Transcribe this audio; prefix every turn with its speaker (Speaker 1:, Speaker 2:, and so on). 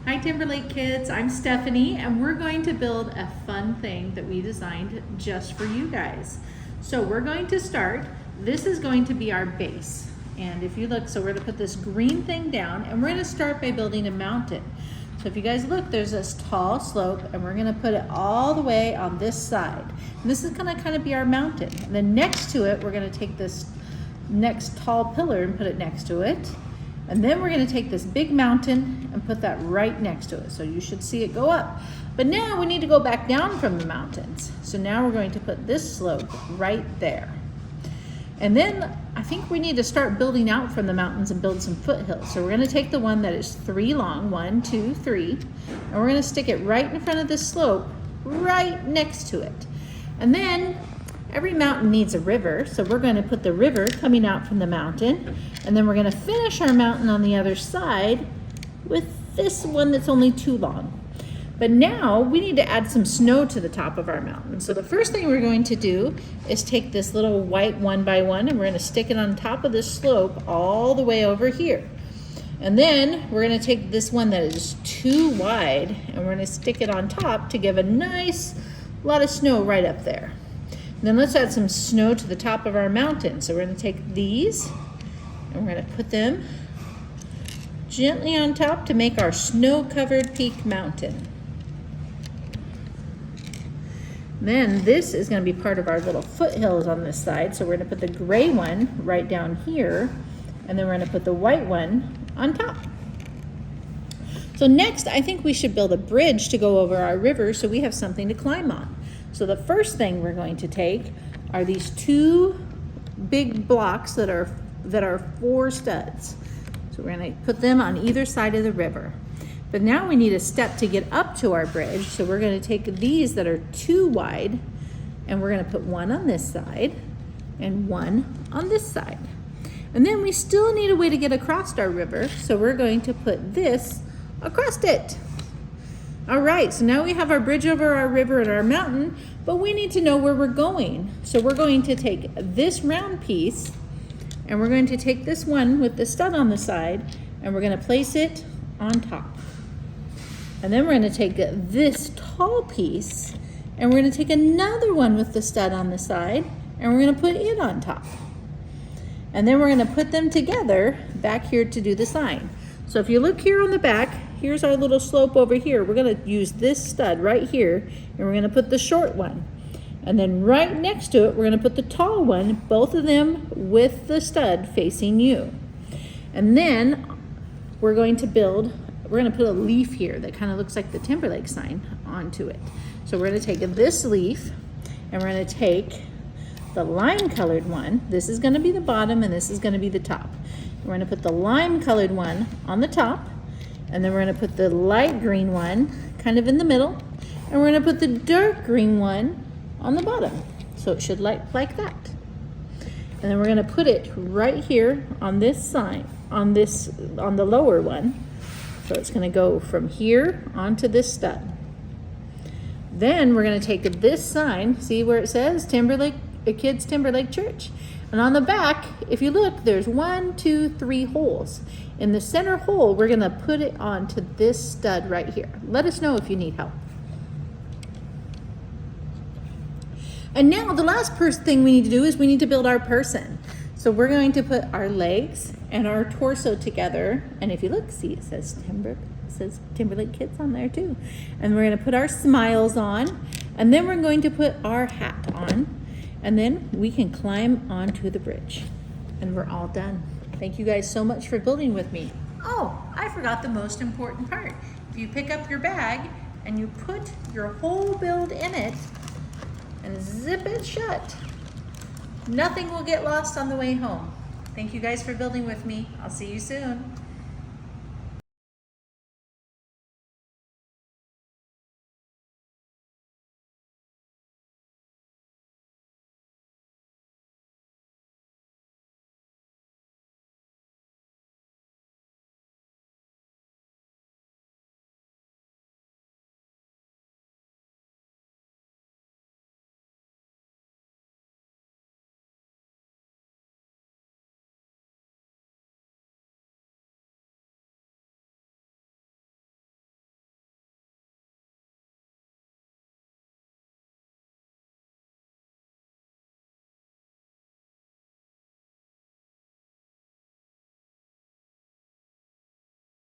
Speaker 1: Hi Timberlake kids, I'm Stephanie and we're going to build a fun thing that we designed just for you guys. So we're going to start, this is going to be our base. And if you look, so we're gonna put this green thing down and we're gonna start by building a mountain. So if you guys look, there's this tall slope and we're gonna put it all the way on this side. And this is gonna kind of be our mountain. And then next to it, we're gonna take this next tall pillar and put it next to it. And then we're gonna take this big mountain and put that right next to it. So you should see it go up. But now we need to go back down from the mountains. So now we're going to put this slope right there. And then I think we need to start building out from the mountains and build some foothills. So we're gonna take the one that is 3 long, 1, 2, 3, and we're gonna stick it right in front of this slope, right next to it. And then every mountain needs a river, so we're going to put the river coming out from the mountain, and then we're going to finish our mountain on the other side with this one that's only 2 long. But now we need to add some snow to the top of our mountain. So the first thing we're going to do is take this little white 1x1 and we're going to stick it on top of this slope all the way over here. And then we're going to take this one that is too wide and we're going to stick it on top to give a nice lot of snow right up there. Then let's add some snow to the top of our mountain. So we're going to take these and we're going to put them gently on top to make our snow-covered peak mountain. Then this is going to be part of our little foothills on this side. So we're going to put the gray one right down here and then we're going to put the white one on top. So next, I think we should build a bridge to go over our river so we have something to climb on. So the first thing we're going to take are these 2 big blocks that are 4 studs. So we're going to put them on either side of the river. But now we need a step to get up to our bridge. So we're going to take these that are 2 wide and we're going to put one on this side and one on this side. And then we still need a way to get across our river. So we're going to put this across it. All right, so now we have our bridge over our river and our mountain, but we need to know where we're going. So we're going to take this round piece and we're going to take this one with the stud on the side and we're going to place it on top. And then we're going to take this tall piece and we're going to take another one with the stud on the side and we're going to put it on top. And then we're going to put them together back here to do the sign. So if you look here on the back, here's our little slope over here. We're going to use this stud right here and we're going to put the short one. And then right next to it, we're going to put the tall one, both of them with the stud facing you. And then we're going to put a leaf here that kind of looks like the Timberlake sign onto it. So we're going to take this leaf and we're going to take the lime colored one. This is going to be the bottom and this is going to be the top. We're going to put the lime colored one on the top. And then we're going to put the light green one kind of in the middle. And we're going to put the dark green one on the bottom. So it should look like that. And then we're going to put it right here on this sign, on the lower one. So it's going to go from here onto this stud. Then we're going to take this sign, see where it says Timberlake Church. And on the back, if you look, there's 1, 2, 3 holes. In the center hole, we're going to put it onto this stud right here. Let us know if you need help. And now the last thing we need to do is we need to build our person. So we're going to put our legs and our torso together. And if you look, see it says Timberlake Kids on there too. And we're going to put our smiles on. And then we're going to put our hat on. And then we can climb onto the bridge. And we're all done. Thank you guys so much for building with me. Oh, I forgot the most important part. If you pick up your bag and you put your whole build in it and zip it shut, nothing will get lost on the way home. Thank you guys for building with me. I'll see you soon.